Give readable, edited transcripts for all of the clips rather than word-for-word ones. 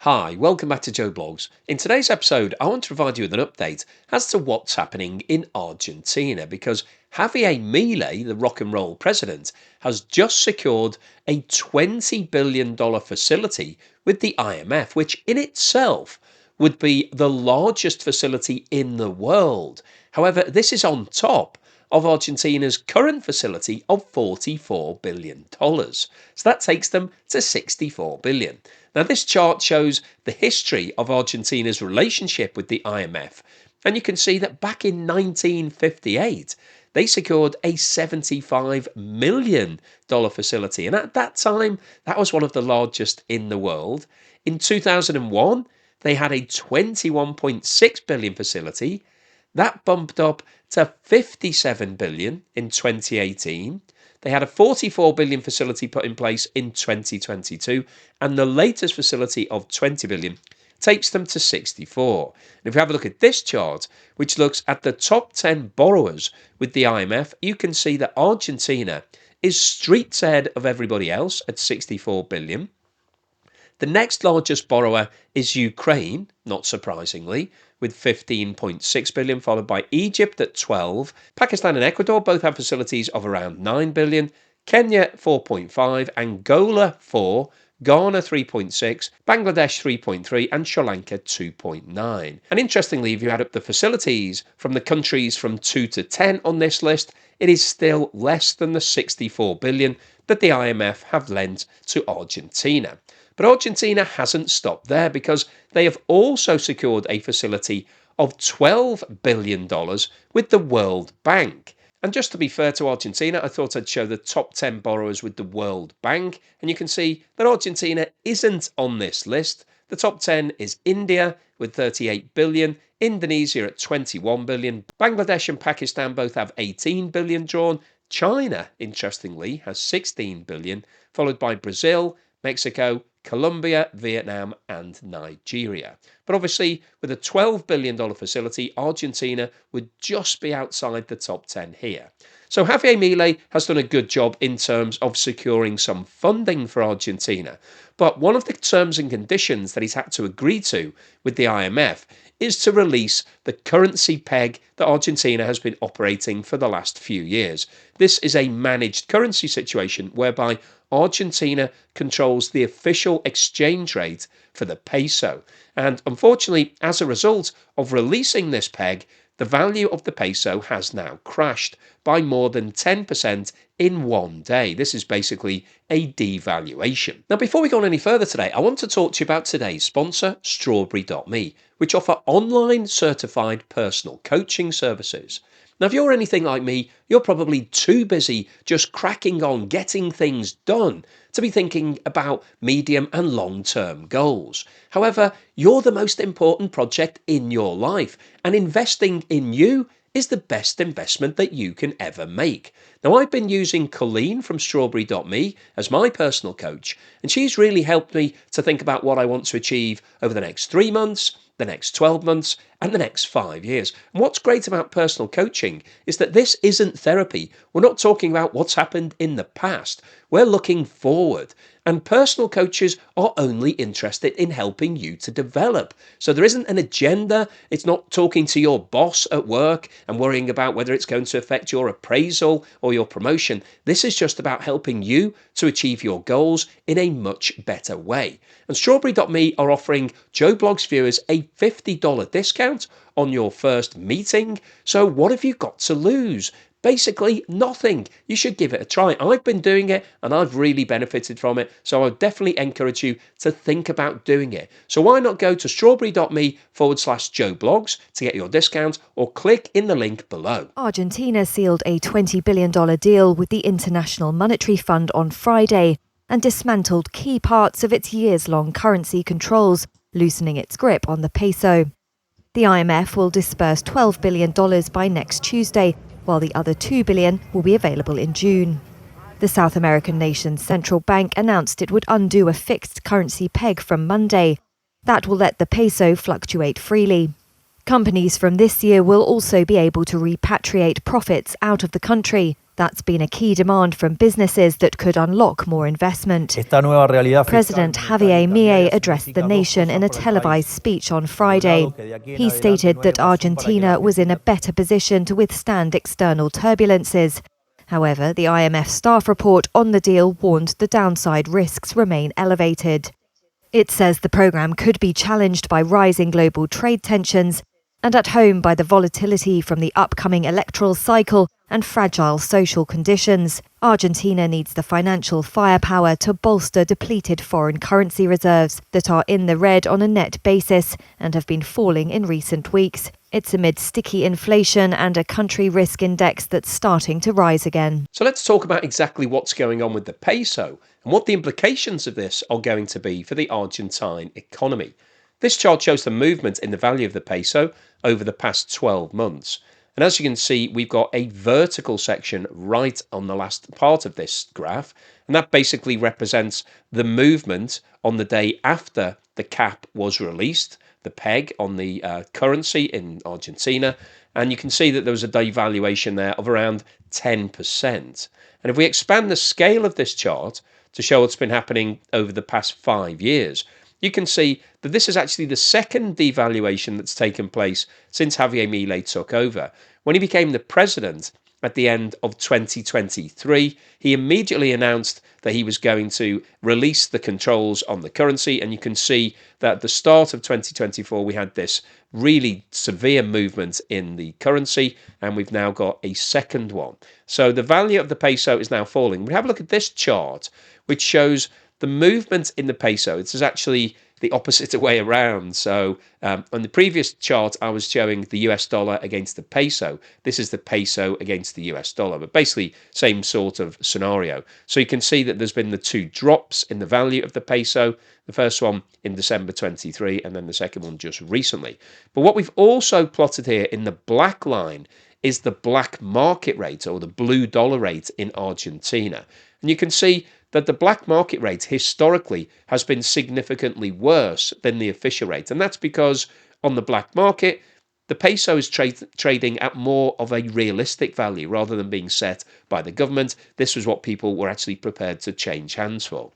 Hi, welcome back to Joe Blogs. In today's episode, I want to provide you with an update as to what's happening in Argentina because Javier Milei, the rock and roll president, has just secured a $20 billion facility with the IMF, which in itself would be the largest facility in the world. However, this is on top of Argentina's current facility of $44 billion. So that takes them to $64 billion. Now, this chart shows the history of Argentina's relationship with the IMF, and you can see that back in 1958, they secured a $75 million facility, and at that time, that was one of the largest in the world. In 2001, they had a $21.6 billion facility. That bumped up to $57 billion in 2018. They had a $44 billion facility put in place in 2022, and the latest facility of $20 billion takes them to 64. And if you have a look at this chart, which looks at the top 10 borrowers with the IMF, you can see that Argentina is streets ahead of everybody else at 64 billion. The next largest borrower is Ukraine, not surprisingly, with 15.6 billion, followed by Egypt at 12. Pakistan and Ecuador both have facilities of around 9 billion. Kenya 4.5, Angola 4, Ghana 3.6, Bangladesh 3.3, and Sri Lanka 2.9. And interestingly, if you add up the facilities from the countries from 2 to 10 on this list, it is still less than the 64 billion that the IMF have lent to Argentina. But Argentina hasn't stopped there because they have also secured a facility of $12 billion with the World Bank. And just to be fair to Argentina, I thought I'd show the top 10 borrowers with the World Bank. And you can see that Argentina isn't on this list. The top 10 is India with 38 billion, Indonesia at 21 billion, Bangladesh and Pakistan both have 18 billion drawn. China, interestingly, has 16 billion, followed by Brazil, Mexico, Colombia, Vietnam, and Nigeria. But obviously, with a $12 billion facility, Argentina would just be outside the top 10 here. So Javier Milei has done a good job in terms of securing some funding for Argentina. But one of the terms and conditions that he's had to agree to with the IMF is to release the currency peg that Argentina has been operating for the last few years. This is a managed currency situation whereby Argentina controls the official exchange rate for the peso. And unfortunately, as a result of releasing this peg, the value of the peso has now crashed by more than 10% in one day. This is basically a devaluation. Now, before we go on any further today, I want to talk to you about today's sponsor, Strawberry.me, which offer online certified personal coaching services. Now, if you're anything like me, you're probably too busy just cracking on getting things done to be thinking about medium and long-term goals. However, you're the most important project in your life, and investing in you is the best investment that you can ever make. Now, I've been using Colleen from Strawberry.me as my personal coach, and she's really helped me to think about what I want to achieve over the next 3 months, the next 12 months, and the next 5 years. And what's great about personal coaching is that this isn't therapy. We're not talking about what's happened in the past. We're looking forward. And personal coaches are only interested in helping you to develop. So there isn't an agenda. It's not talking to your boss at work and worrying about whether it's going to affect your appraisal or your promotion. This is just about helping you to achieve your goals in a much better way. And Strawberry.me are offering Joe Blogs viewers a $50 discount on your first meeting. So what have you got to lose? Basically nothing. You should give it a try. I've been doing it and I've really benefited from it. So I would definitely encourage you to think about doing it. So why not go to strawberry.me/Joe Blogs to get your discount, or click in the link below. Argentina sealed a $20 billion deal with the International Monetary Fund on Friday and dismantled key parts of its years-long currency controls, loosening its grip on the peso. The IMF will disburse $12 billion by next Tuesday, while the other $2 billion will be available in June. The South American nation's central bank announced it would undo a fixed currency peg from Monday. That will let the peso fluctuate freely. Companies from this year will also be able to repatriate profits out of the country, That's been a key demand from businesses that could unlock more investment. President Javier Milei addressed the nation in a televised speech on Friday. He stated that Argentina was in a better position to withstand external turbulences. However, the IMF staff report on the deal warned the downside risks remain elevated. It says the programme could be challenged by rising global trade tensions and at home by the volatility from the upcoming electoral cycle and fragile social conditions. Argentina needs the financial firepower to bolster depleted foreign currency reserves that are in the red on a net basis and have been falling in recent weeks. It's amid sticky inflation and a country risk index that's starting to rise again. So let's talk about exactly what's going on with the peso and what the implications of this are going to be for the Argentine economy. This chart shows the movement in the value of the peso over the past 12 months. And as you can see, we've got a vertical section right on the last part of this graph. And that basically represents the movement on the day after the cap was released, the peg on the currency in Argentina. And you can see that there was a devaluation there of around 10%. And if we expand the scale of this chart to show what's been happening over the past 5 years, you can see that this is actually the second devaluation that's taken place since Javier Milei took over. When he became the president at the end of 2023, he immediately announced that he was going to release the controls on the currency. And you can see that at the start of 2024, we had this really severe movement in the currency, and we've now got a second one. So the value of the peso is now falling. We have a look at this chart, which shows the movement in the peso. It is actually the opposite way around. So on the previous chart, I was showing the US dollar against the peso. This is the peso against the US dollar, but basically same sort of scenario. So you can see that there's been the two drops in the value of the peso. The first one in December 23, and then the second one just recently. But what we've also plotted here in the black line is the black market rate, or the blue dollar rate in Argentina. And you can see that the black market rate historically has been significantly worse than the official rate. And that's because on the black market, the peso is trading at more of a realistic value rather than being set by the government. This was what people were actually prepared to change hands for.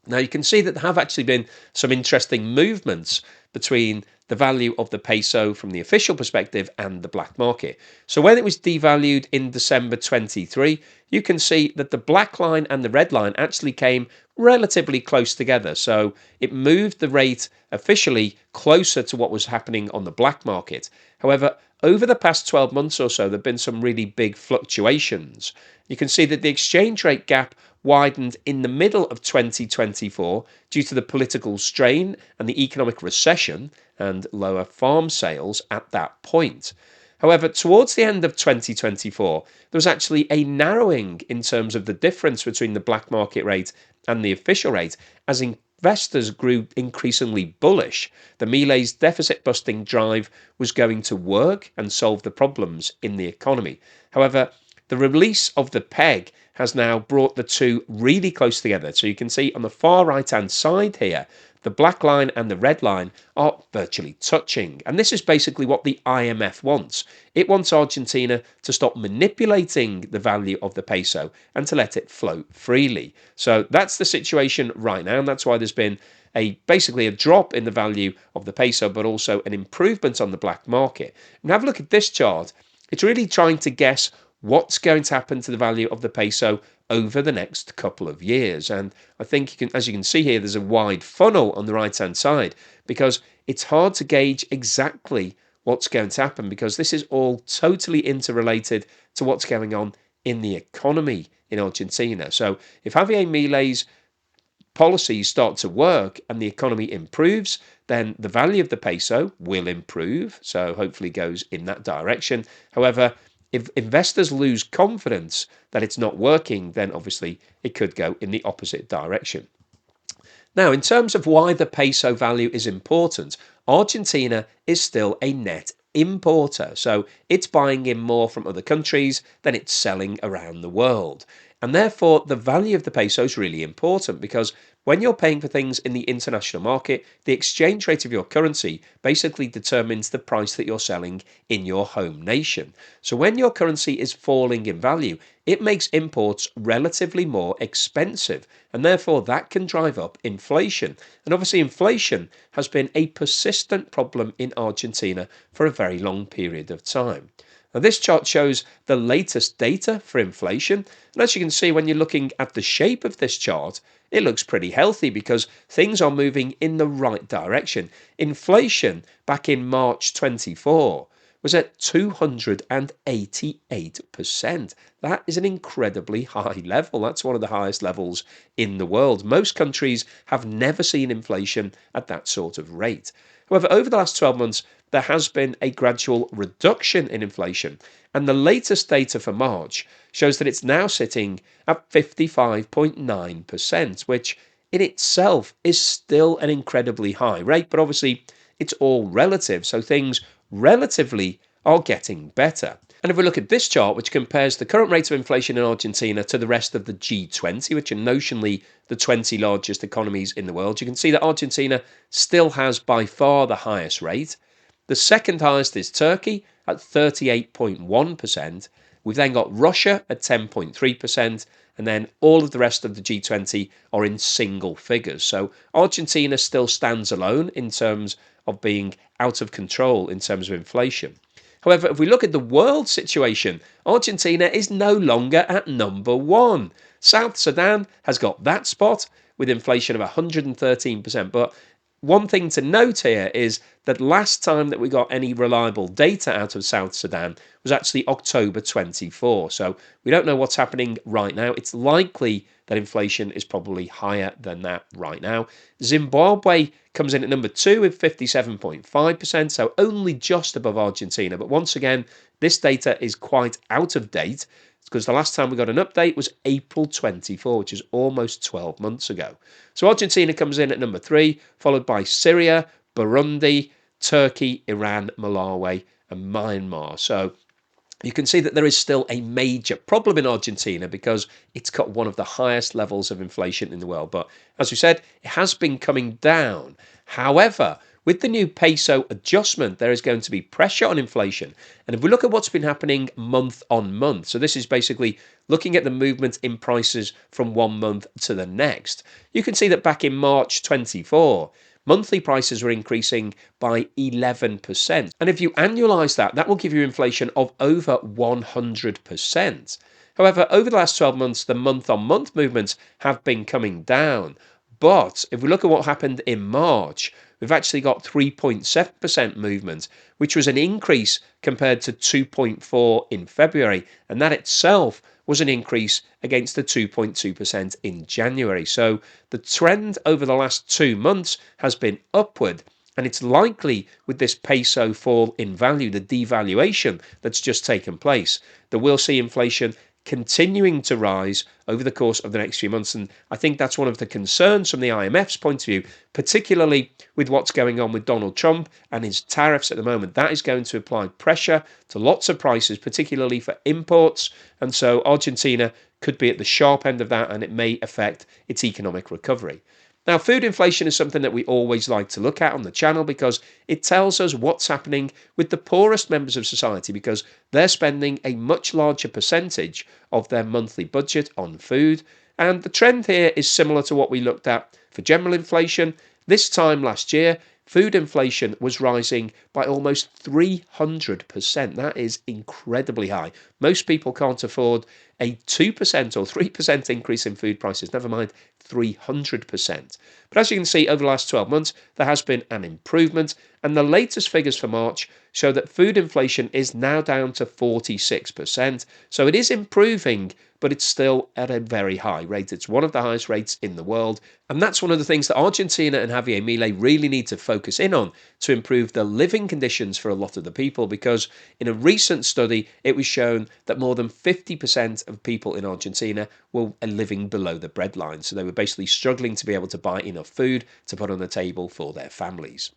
Now, you can see that there have actually been some interesting movements between the value of the peso from the official perspective and the black market. So when it was devalued in December 23, you can see that the black line and the red line actually came relatively close together. So it moved the rate officially closer to what was happening on the black market. However, over the past 12 months or so, there have been some really big fluctuations. You can see that the exchange rate gap widened in the middle of 2024 due to the political strain and the economic recession and lower farm sales at that point. However, towards the end of 2024, there was actually a narrowing in terms of the difference between the black market rate and the official rate as investors grew increasingly bullish. The Milei's deficit-busting drive was going to work and solve the problems in the economy. However, the release of the peg has now brought the two really close together. So you can see on the far right-hand side here, the black line and the red line are virtually touching. And this is basically what the IMF wants. It wants Argentina to stop manipulating the value of the peso and to let it float freely. So that's the situation right now. And that's why there's been basically a drop in the value of the peso, but also an improvement on the black market. And have a look at this chart. It's really trying to guess what's going to happen to the value of the peso over the next couple of years. And I think, as you can see here, there's a wide funnel on the right-hand side because it's hard to gauge exactly what's going to happen because this is all totally interrelated to what's going on in the economy in Argentina. So if Javier Milei's policies start to work and the economy improves, then the value of the peso will improve. So hopefully goes in that direction. However, if investors lose confidence that it's not working, then obviously it could go in the opposite direction. Now, in terms of why the peso value is important, Argentina is still a net importer. So it's buying in more from other countries than it's selling around the world. And therefore, the value of the peso is really important because when you're paying for things in the international market, the exchange rate of your currency basically determines the price that you're selling in your home nation. So when your currency is falling in value, it makes imports relatively more expensive, and therefore that can drive up inflation. And obviously, inflation has been a persistent problem in Argentina for a very long period of time. Now, this chart shows the latest data for inflation. And as you can see, when you're looking at the shape of this chart, it looks pretty healthy because things are moving in the right direction. Inflation back in March 24 was at 288%. That is an incredibly high level. That's one of the highest levels in the world. Most countries have never seen inflation at that sort of rate. However, over the last 12 months, there has been a gradual reduction in inflation, and the latest data for March shows that it's now sitting at 55.9%, which in itself is still an incredibly high rate, but obviously it's all relative, so things relatively are getting better. And if we look at this chart, which compares the current rate of inflation in Argentina to the rest of the G20, which are notionally the 20 largest economies in the world, you can see that Argentina still has by far the highest rate. The second highest is Turkey at 38.1%. We've then got Russia at 10.3%, and then all of the rest of the G20 are in single figures. So Argentina still stands alone in terms of being out of control in terms of inflation. However, if we look at the world situation, Argentina is no longer at number one. South Sudan has got that spot with inflation of 113%. But one thing to note here is that last time that we got any reliable data out of South Sudan was actually October 24. So we don't know what's happening right now. It's likely that inflation is probably higher than that right now. Zimbabwe comes in at number 2 with 57.5%, so only just above Argentina. But once again, this data is quite out of date because the last time we got an update was April 24, which is almost 12 months ago. So Argentina comes in at number 3, followed by Syria, Burundi, Turkey, Iran, Malawi, and Myanmar. So you can see that there is still a major problem in Argentina because it's got one of the highest levels of inflation in the world. But as we said, it has been coming down. However, with the new peso adjustment, there is going to be pressure on inflation. And if we look at what's been happening month on month, so this is basically looking at the movement in prices from one month to the next, you can see that back in March 24, monthly prices were increasing by 11%. And if you annualize that, that will give you inflation of over 100%. However, over the last 12 months, the month-on-month movements have been coming down. But if we look at what happened in March, we've actually got 3.7% movement, which was an increase compared to 2.4% in February. And that itself was an increase against the 2.2% in January. So the trend over the last 2 months has been upward. And it's likely with this peso fall in value, the devaluation that's just taken place, that we'll see inflation continuing to rise over the course of the next few months. And I think that's one of the concerns from the IMF's point of view, particularly with what's going on with Donald Trump and his tariffs at the moment. That is going to apply pressure to lots of prices, particularly for imports. And so Argentina could be at the sharp end of that, and it may affect its economic recovery. Now, food inflation is something that we always like to look at on the channel because it tells us what's happening with the poorest members of society because they're spending a much larger percentage of their monthly budget on food. And the trend here is similar to what we looked at for general inflation. This time last year, food inflation was rising by almost 300%. That is incredibly high. Most people can't afford a 2% or 3% increase in food prices, never mind 300%. But as you can see, over the last 12 months, there has been an improvement, and the latest figures for March show that food inflation is now down to 46%. So it is improving, but it's still at a very high rate. It's one of the highest rates in the world. And that's one of the things that Argentina and Javier Milei really need to focus in on to improve the living conditions for a lot of the people, because in a recent study, it was shown that more than 50% of people in Argentina were living below the breadline. So they were basically struggling to be able to buy enough food to put on the table for their families.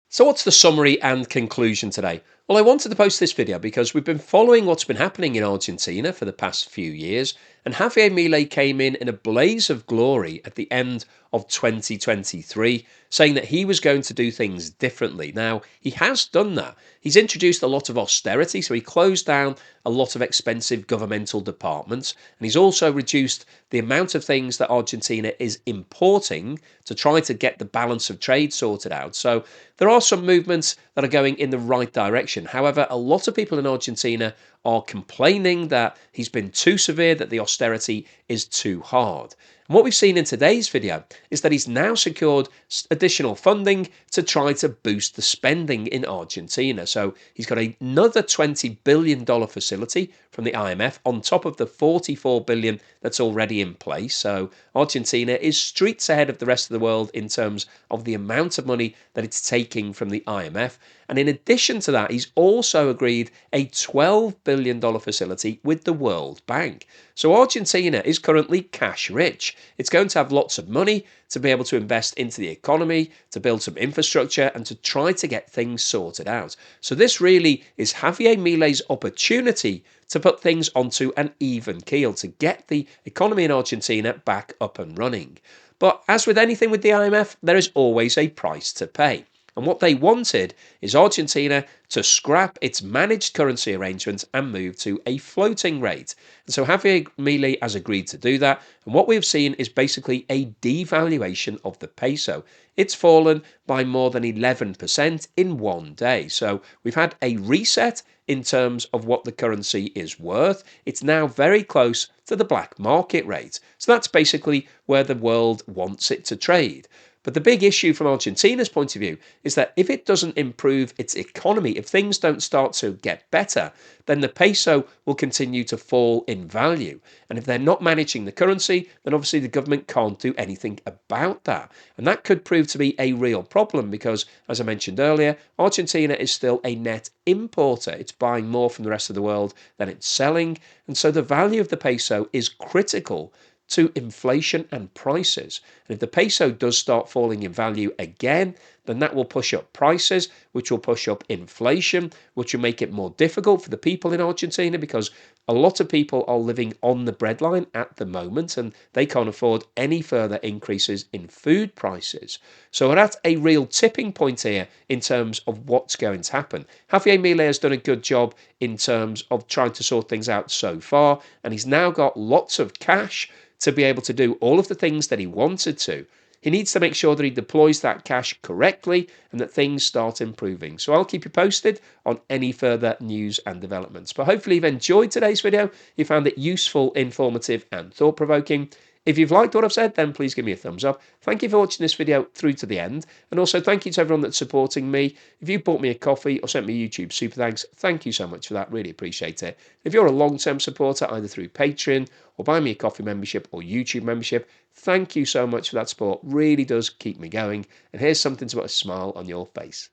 So what's the summary and conclusion today? Well, I wanted to post this video because we've been following what's been happening in Argentina for the past few years, and Javier Milei came in a blaze of glory at the end of 2023, saying that he was going to do things differently. Now, he has done that. He's introduced a lot of austerity, so he closed down a lot of expensive governmental departments, and he's also reduced the amount of things that Argentina is importing to try to get the balance of trade sorted out. So there are some movements that are going in the right direction. However, a lot of people in Argentina are complaining that he's been too severe, that the austerity is too hard. And what we've seen in today's video is that he's now secured additional funding to try to boost the spending in Argentina. So he's got another $20 billion facility from the IMF on top of the $44 billion that's already in place. So Argentina is streets ahead of the rest of the world in terms of the amount of money that it's taking from the IMF. And in addition to that, he's also agreed a $12 billion facility with the World Bank. So Argentina is currently cash rich. It's going to have lots of money to be able to invest into the economy, to build some infrastructure, and to try to get things sorted out. So this really is Javier Milei's opportunity to put things onto an even keel, to get the economy in Argentina back up and running. But as with anything with the IMF, there is always a price to pay. And what they wanted is Argentina to scrap its managed currency arrangements and move to a floating rate. And so Javier Milei has agreed to do that. And what we've seen is basically a devaluation of the peso. It's fallen by more than 11% in one day. So we've had a reset in terms of what the currency is worth. It's now very close to the black market rate. So that's basically where the world wants it to trade. But the big issue from Argentina's point of view is that if it doesn't improve its economy, if things don't start to get better, then the peso will continue to fall in value. And if they're not managing the currency, then obviously the government can't do anything about that. And that could prove to be a real problem because, as I mentioned earlier, Argentina is still a net importer. It's buying more from the rest of the world than it's selling. And so the value of the peso is critical to inflation and prices. And if the peso does start falling in value again, then that will push up prices, which will push up inflation, which will make it more difficult for the people in Argentina because a lot of people are living on the breadline at the moment and they can't afford any further increases in food prices. So we're at a real tipping point here in terms of what's going to happen. Javier Milei has done a good job in terms of trying to sort things out so far, and he's now got lots of cash to be able to do all of the things that he wanted to. He needs to make sure that he deploys that cash correctly and that things start improving. So I'll keep you posted on any further news and developments. But hopefully you've enjoyed today's video. You found it useful, informative and thought-provoking. If you've liked what I've said, then please give me a thumbs up. Thank you for watching this video through to the end. And also thank you to everyone that's supporting me. If you bought me a coffee or sent me a YouTube super thanks, thank you so much for that. Really appreciate it. If you're a long-term supporter, either through Patreon or buy me a coffee membership or YouTube membership, thank you so much for that support. Really does keep me going. And here's something to put a smile on your face.